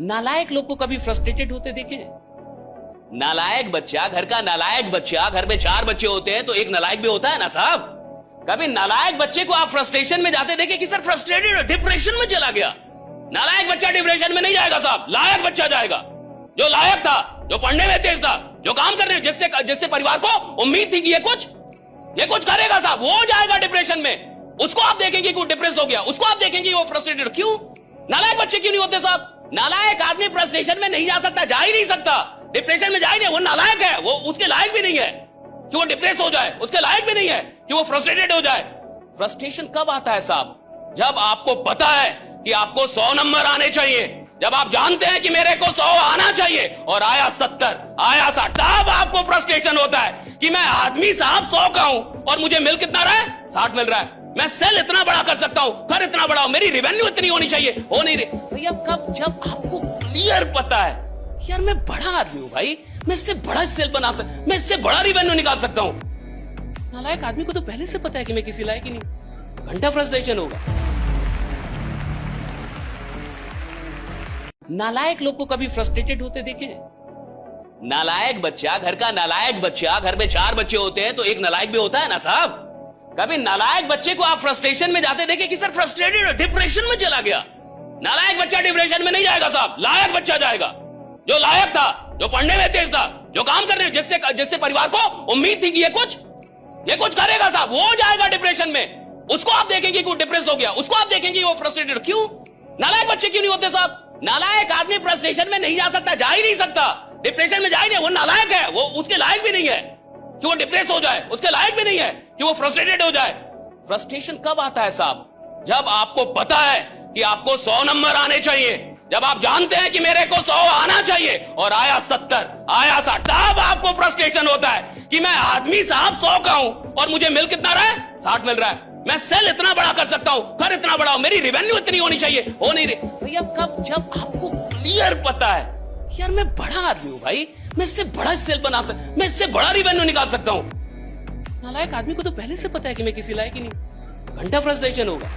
नालायक लोग को कभी फ्रस्ट्रेटेड होते देखे? नालायक बच्चा, घर का नालायक बच्चा, घर में 4 बच्चे होते हैं तो एक नालायक भी होता है ना साहब। कभी नालायक बच्चे को आप फ्रस्ट्रेशन में जाते देखे कि सर फ्रस्ट्रेटेड, डिप्रेशन में चला गया? नालायक बच्चा डिप्रेशन में नहीं जाएगा साहब, लायक बच्चा जाएगा। जो लायक था, जो पढ़ने में तेज था, जो काम करने जिससे परिवार को उम्मीद थी कि ये कुछ करेगा साहब, वो जाएगा डिप्रेशन में। उसको आप देखेंगे कि वो डिप्रेस हो गया, उसको आप देखेंगे वो फ्रस्ट्रेटेड। क्यों? नालायक बच्चे क्यों नहीं होते साहब? नालायक आदमी फ्रस्ट्रेशन में नहीं जा सकता, जा ही नहीं सकता, डिप्रेशन में जा ही नहीं। वो नालायक है, वो उसके लायक भी नहीं है कि वो डिप्रेस हो जाए, उसके लायक भी नहीं है कि वो फ्रस्ट्रेटेड हो जाए। फ्रस्ट्रेशन कब आता है साहब? जब आपको पता है कि आपको 100 नंबर आने चाहिए, जब आप जानते हैं कि मेरे को 100 आना चाहिए और आया 70, आया 60, तब आपको फ्रस्ट्रेशन होता है कि मैं आदमी साहब 100 का हूं और मुझे मिल कितना रहा है? 60 मिल रहा है। मैं सेल इतना बड़ा कर सकता हूं, घर इतना बड़ा हो, मेरी रेवेन्यू इतनी होनी चाहिए, हो नहीं रही भैया। कब? जब आपको क्लियर पता है यार मैं बड़ा आदमी हूं भाई, मैं इससे बड़ा सेल बना सकता, मैं इससे बड़ा रेवेन्यू निकाल सकता हूं। नालायक आदमी को तो पहले से पता है कि मैं किसी लायक ही नहीं, घंटा फ्रस्ट्रेशन होगा। नालायक लोग को कभी फ्रस्ट्रेटेड होते देखे? नालायक बच्चा, घर का नालायक बच्चा, घर में 4 बच्चे होते हैं तो एक नालायक भी होता है ना साहब। कभी नालायक बच्चे को आप फ्रस्ट्रेशन में जाते देखे कि सर फ्रस्ट्रेटेड, डिप्रेशन में चला गया? नालायक बच्चा डिप्रेशन में नहीं जाएगा साहब, लायक बच्चा जाएगा। जो लायक था, जो पढ़ने में तेज था, जो काम करने जिससे परिवार को उम्मीद थी कि ये कुछ करेगा साहब, वो जाएगा डिप्रेशन में। उसको आप देखेंगे कि वो डिप्रेस हो गया, उसको आप देखेंगे वो फ्रस्ट्रेटेड। क्यों? नालायक बच्चे क्यों नहीं होते साहब? नालायक आदमी फ्रस्ट्रेशन में नहीं जा सकता, जा ही नहीं सकता, डिप्रेशन में जा ही नहीं। वो नालायक है, वो उसके लायक भी नहीं है कि वो डिप्रेस हो जाए, उसके लायक भी नहीं है कि वो फ्रस्ट्रेटेड हो जाए। फ्रस्ट्रेशन कब आता है साहब? जब आपको पता है कि आपको 100 नंबर आने चाहिए, जब आप जानते हैं कि मेरे को 100 आना चाहिए और आया 70, आया 60, तब आपको फ्रस्ट्रेशन होता है कि मैं आदमी साहब 100 का हूं और मुझे मिल कितना रहा है? 60 मिल रहा है। मैं सेल इतना बड़ा कर सकता हूं, घर इतना बड़ा हो, मेरी रेवेन्यू इतनी होनी चाहिए, हो नहीं रही भैया। कब? जब आपको क्लियर पता है यार मैं बड़ा आदमी हूं भाई, मैं इससे बड़ा सेल बना सकता, मैं इससे बड़ा रेवेन्यू निकाल सकता हूं। नालायक आदमी को तो पहले से पता है कि मैं किसी लायक ही नहीं, घंटा फ्रस्ट्रेशन होगा।